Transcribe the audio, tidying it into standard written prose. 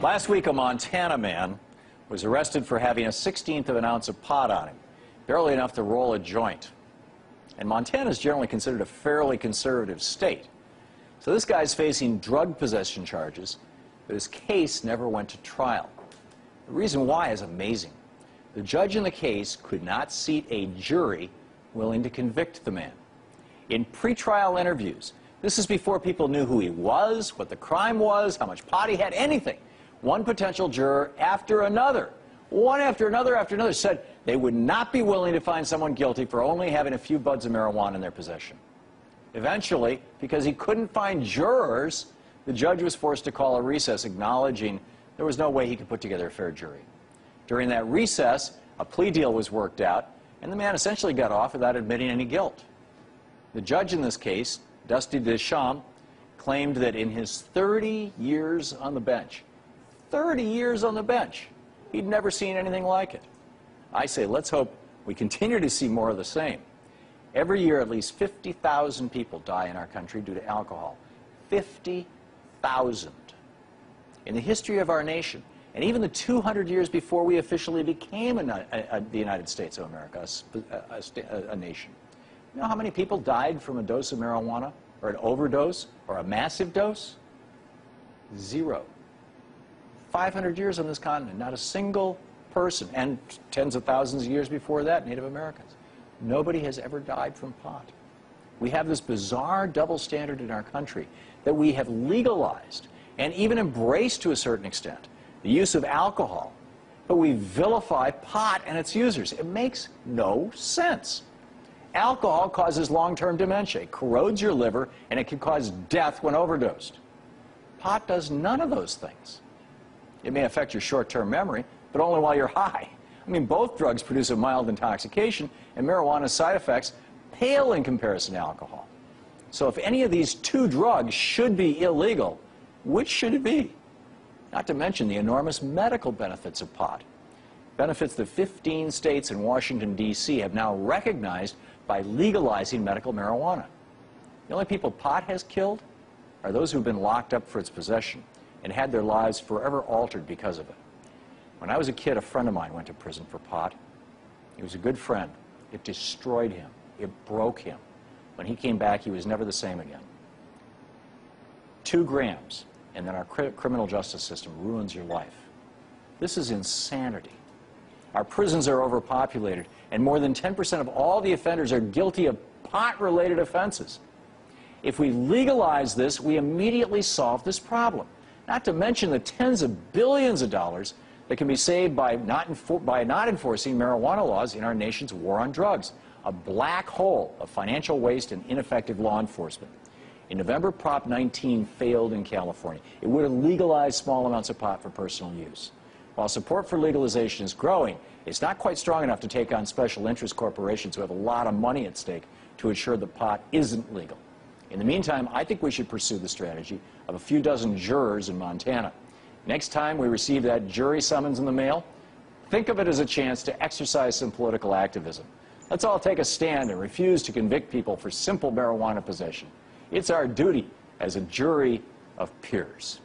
Last week, a Montana man was arrested for having a 1/16 of an ounce of pot on him, barely enough to roll a joint. And Montana is generally considered a fairly conservative state. So this guy's facing drug possession charges, but his case never went to trial. The reason why is amazing. The judge in the case could not seat a jury willing to convict the man. In pretrial interviews, this is before people knew who he was, what the crime was, how much pot he had, anything. One potential juror after another, one after another, said they would not be willing to find someone guilty for only having a few buds of marijuana in their possession. Eventually, because he couldn't find jurors, the judge was forced to call a recess, acknowledging there was no way he could put together a fair jury. During that recess, a plea deal was worked out, and the man essentially got off without admitting any guilt. The judge in this case, Dusty Deschamps, claimed that in his 30 years on the bench, 30 years on the bench, he'd never seen anything like it. I say, let's hope we continue to see more of the same. Every year, at least 50,000 people die in our country due to alcohol. 50,000. In the history of our nation, and even the 200 years before we officially became the United States of America, a nation, you know how many people died from a dose of marijuana, or an overdose, or a massive dose? Zero. 500 years on this continent, not a single person, and tens of thousands of years before that, Native Americans. Nobody has ever died from pot. We have this bizarre double standard in our country that we have legalized and even embraced to a certain extent the use of alcohol, but we vilify pot and its users. It makes no sense. Alcohol causes long-term dementia. It corrodes your liver, and it can cause death when overdosed. Pot does none of those things. It may affect your short-term memory, but only while you're high. I mean, both drugs produce a mild intoxication, and marijuana's side effects pale in comparison to alcohol. So if any of these two drugs should be illegal, which should it be? Not to mention the enormous medical benefits of pot. Benefits that 15 states and Washington, D.C. have now recognized by legalizing medical marijuana. The only people pot has killed are those who've been locked up for its possession and had their lives forever altered because of it. When I was a kid, a friend of mine went to prison for pot. He was a good friend. It destroyed him. It broke him. When he came back, he was never the same again. 2 grams, and then our criminal justice system ruins your life. This is insanity. Our prisons are overpopulated, and more than 10% of all the offenders are guilty of pot-related offenses. If we legalize this, we immediately solve this problem. Not to mention the tens of billions of dollars that can be saved by not enforcing marijuana laws in our nation's war on drugs. A black hole of financial waste and ineffective law enforcement. In November, Prop 19 failed in California. It would have legalized small amounts of pot for personal use. While support for legalization is growing, it's not quite strong enough to take on special interest corporations who have a lot of money at stake to ensure that pot isn't legal. In the meantime, I think we should pursue the strategy of a few dozen jurors in Montana. Next time we receive that jury summons in the mail, think of it as a chance to exercise some political activism. Let's all take a stand and refuse to convict people for simple marijuana possession. It's our duty as a jury of peers.